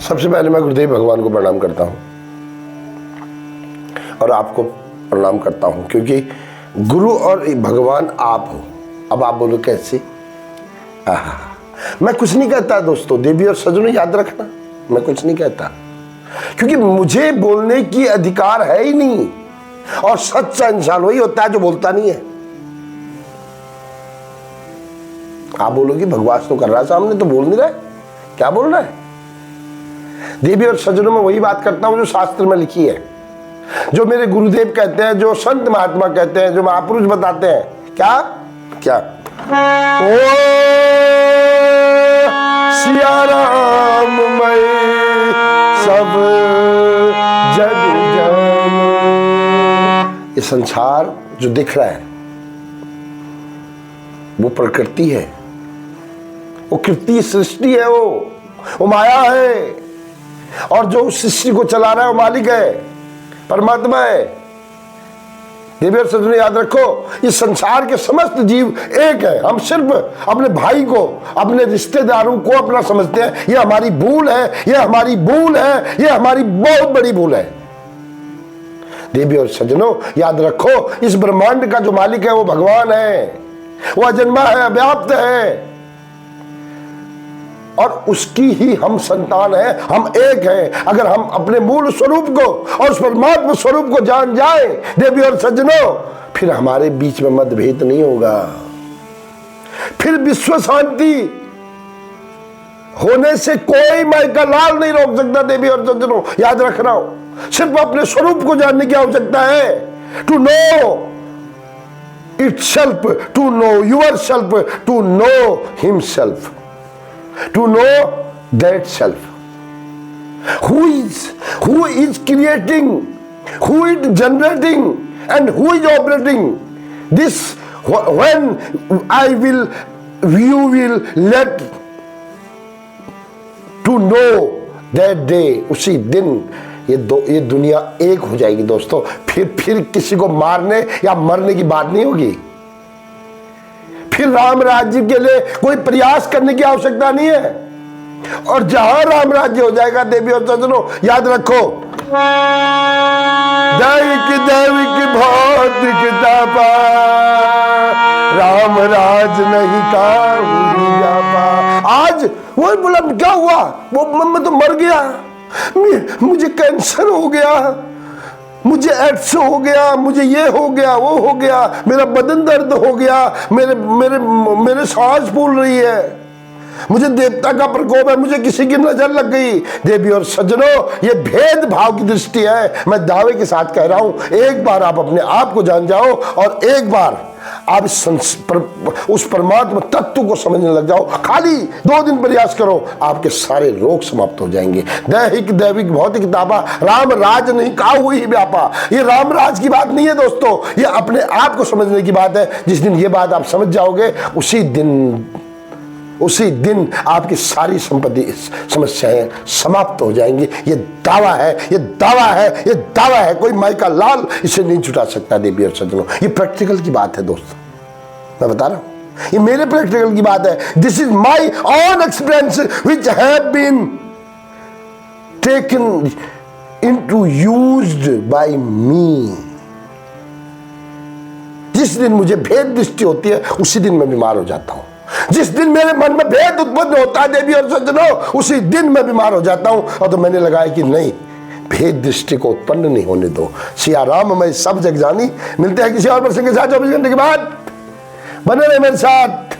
सबसे पहले मैं गुरुदेव भगवान को प्रणाम करता हूँ और आपको प्रणाम करता हूँ, क्योंकि गुरु और भगवान आप हो। अब आप बोलो कैसे? मैं कुछ नहीं कहता दोस्तों, देवी और सज्जनों याद रखना, मैं कुछ नहीं कहता, क्योंकि मुझे बोलने की अधिकार है ही नहीं। और सच्चा इंसान वही होता है जो बोलता नहीं है। आप बोलोगे भगवान तो कर रहा है सामने, तो बोल नहीं रहा है, क्या बोल रहा है? देवी और सज्जनों में वही बात करता हूं जो शास्त्र में लिखी है, जो मेरे गुरुदेव कहते हैं, जो संत महात्मा कहते हैं, जो महापुरुष बताते हैं। क्या क्या? ओ सिया राम मैं सब जग जान। ये संसार जो दिख रहा है वो प्रकृति है, वो कृति सृष्टि है, वो माया है। और जो उस सृष्टि को चला रहा है वो मालिक है, परमात्मा है। देवी और सज्जनों याद रखो, इस संसार के समस्त जीव एक है। हम सिर्फ अपने भाई को, अपने रिश्तेदारों को अपना समझते हैं। ये हमारी भूल है, ये हमारी भूल है, ये हमारी बहुत बड़ी भूल है। देवी और सज्जनों याद रखो, इस ब्रह्मांड का जो मालिक है वो भगवान है, वो अजन्मा है, अव्याप्त है, और उसकी ही हम संतान हैं, हम एक हैं। अगर हम अपने मूल स्वरूप को और उस परमात्मा स्वरूप को जान जाए देवी और सज्जनों, फिर हमारे बीच में मतभेद नहीं होगा, फिर विश्व शांति होने से कोई माई का लाल नहीं रोक सकता। देवी और सज्जनों याद रखना हो, सिर्फ अपने स्वरूप को जानने की आवश्यकता है। To know itself, to know yourself, to know himself, to know that self. Who is creating, who is generating, and who is operating this? When you will let to know that day, उसी दिन ये दुनिया एक हो जाएगी दोस्तों। फिर किसी को मारने या मरने की बात नहीं होगी। फिर राम राज्य के लिए कोई प्रयास करने की आवश्यकता नहीं है। और जहां राम राज्य हो जाएगा देवी और सज्जनों याद रखो, दैविक भौतिक तपा, राम राज नहीं का। आज वो बोला क्या हुआ, वो मैं तो मर गया, मुझे कैंसर हो गया, मुझे एड्स हो गया, मुझे ये हो गया, वो हो गया, मेरा बदन दर्द हो गया, मेरे सांस फूल रही है, मुझे देवता का प्रकोप है, मुझे किसी की नजर लग गई। देवी और सज्जनों ये भेदभाव की दृष्टि है। मैं दावे के साथ कह रहा हूं, एक बार आप अपने आप को जान जाओ और एक बार आप उस परमात्मा तत्व को समझने लग जाओ। खाली 2 दिन प्रयास करो, आपके सारे रोग समाप्त हो जाएंगे। दैविक भौतिक तापा, राम राज नहीं का हुई व्यापा। ये राम राज की बात नहीं है दोस्तों, ये अपने आप को समझने की बात है। जिस दिन ये बात आप समझ जाओगे उसी दिन आपकी सारी संपत्ति समस्याएं समाप्त हो जाएंगी। ये दावा है, ये दावा है, ये दावा है। कोई माई का लाल इसे नहीं छुटा सकता। देवी और सज्जनों ये प्रैक्टिकल की बात है दोस्तों, मैं बता रहा हूं, ये मेरे प्रैक्टिकल की बात है। This is my own experience which have been taken into used by me. जिस दिन मुझे भेद दृष्टि होती है उसी दिन मैं बीमार हो जाता हूं। जिस दिन मेरे मन में भेद उत्पन्न होता है देवी और सज्जनों, उसी दिन मैं बीमार हो जाता हूं। और तो मैंने लगाया कि नहीं, भेद दृष्टि को उत्पन्न नहीं होने दो। सिया राम मैं सब जग जानी। मिलते हैं किसी और प्रसंग के साथ 24 घंटे के बाद। बने रहे मेरे साथ,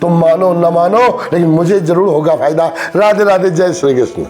तुम मानो न मानो लेकिन मुझे जरूर होगा फायदा। राधे राधे, जय श्री कृष्ण।